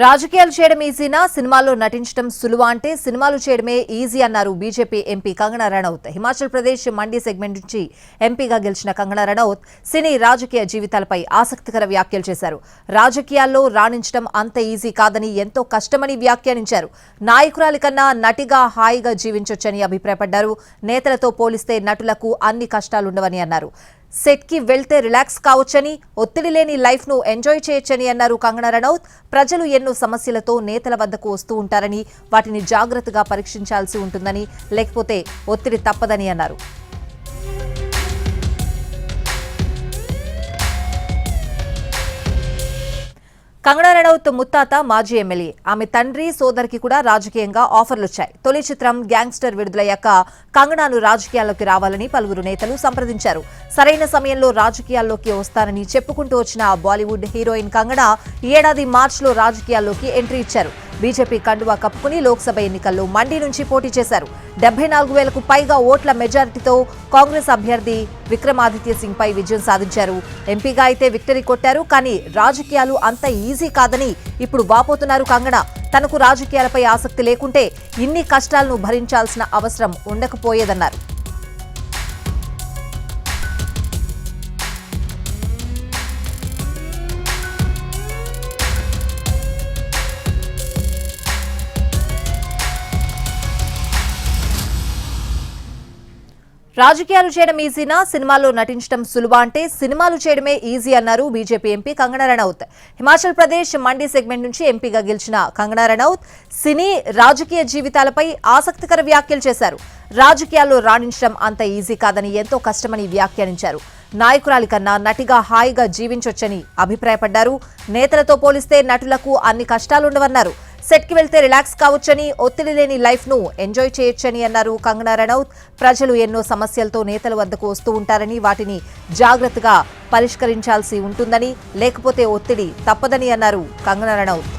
రాజకీయాలు చేయడం ఈజీనా, సినిమాల్లో నటించడం సులువా అంటే సినిమాలు చేయడమే ఈజీ అన్నారు బీజేపీ ఎంపీ కంగనా రనౌత్. హిమాచల్ ప్రదేశ్ మండి సెగ్మెంట్ నుంచి ఎంపీగా గెలిచిన కంగనా రనౌత్ సినీ రాజకీయ జీవితాలపై ఆసక్తికర వ్యాఖ్యలు చేశారు. రాజకీయాల్లో రాణించడం అంత ఈజీ కాదని, ఎంతో కష్టమని వ్యాఖ్యానించారు. నాయకురాలి కన్నా నటిగా హాయిగా జీవించొచ్చని అభిప్రాయపడ్డారు. నేతలతో పోలిస్తే నటులకు అన్ని కష్టాలుండవని అన్నారు. సెట్ కి వెళ్తే రిలాక్స్ కావచ్చని, ఒత్తిడి లేని లైఫ్ ను ఎంజాయ్ చేయొచ్చని అన్నారు కంగనా రనౌత్. ప్రజలు ఎన్నో సమస్యలతో నేతల వద్దకు వస్తూ ఉంటారని, వాటిని జాగ్రత్తగా పరీక్షించాల్సి ఉంటుందని, లేకపోతే ఒత్తిడి తప్పదని అన్నారు. కంగనా రనౌత్ ముత్తాత మాజీ ఎమ్మెల్యే. ఆమె తండ్రి, సోదరికి కూడా రాజకీయంగా ఆఫర్లొచ్చాయి. తొలి చిత్రం గ్యాంగ్స్టర్ విడుదలయ్యాక కంగనాను రాజకీయాల్లోకి రావాలని పలువురు నేతలు సంప్రదించారు. సరైన సమయంలో రాజకీయాల్లోకి వస్తానని చెప్పుకుంటూ వచ్చిన బాలీవుడ్ హీరోయిన్ కంగనా ఈ ఏడాది మార్చిలో రాజకీయాల్లోకి ఎంట్రీ ఇచ్చారు. బీజేపీ కండువా కప్పుకుని లోక్సభ ఎన్నికల్లో మండి నుంచి పోటీ చేశారు. 74,000కు పైగా ఓట్ల మెజారిటీతో కాంగ్రెస్ అభ్యర్థి విక్రమాదిత్య సింగ్ పై విజయం సాధించారు. ఎంపీగా అయితే విక్టరీ కొట్టారు. కానీ రాజకీయాలు అంత ఈజీ కాదని ఇప్పుడు వాపోతున్నారు కంగనా. తనకు రాజకీయాలపై ఆసక్తి లేకుంటే ఇన్ని కష్టాలను భరించాల్సిన అవసరం ఉండకపోయేదన్నారు. రాజకీయాలు చేయడం ఈజీనా, సినిమాల్లో నటించడం సులువా అంటే సినిమాలు చేయడమే ఈజీ అన్నారు బీజేపీ ఎంపీ కంగనా రనౌత్. హిమాచల్ ప్రదేశ్ మండి సెగ్మెంట్ నుంచి ఎంపీగా గెలిచిన కంగనా రనౌత్ సినీ రాజకీయ జీవితాలపై ఆసక్తికర వ్యాఖ్యలు చేశారు. రాజకీయాల్లో రాణించడం అంత ఈజీ కాదని, ఎంతో కష్టమని వ్యాఖ్యానించారు. నాయకురాలి కన్నా నటిగా హాయిగా జీవించొచ్చని అభిప్రాయపడ్డారు. నేతలతో పోలిస్తే నటులకు అన్ని కష్టాలుండవన్నారు. సెట్ కి వెళ్తే రిలాక్స్ కావచ్చని, ఒత్తిడి లేని లైఫ్ ను ఎంజాయ్ చేయొచ్చని అన్నారు కంగనా రనౌత్. ప్రజలు ఎన్నో సమస్యలతో నేతల వద్దకు వస్తూ ఉంటారని, వాటిని జాగ్రత్తగా పరిష్కరించాల్సి ఉంటుందని, లేకపోతే ఒత్తిడి తప్పదని అన్నారు కంగనా రనౌత్.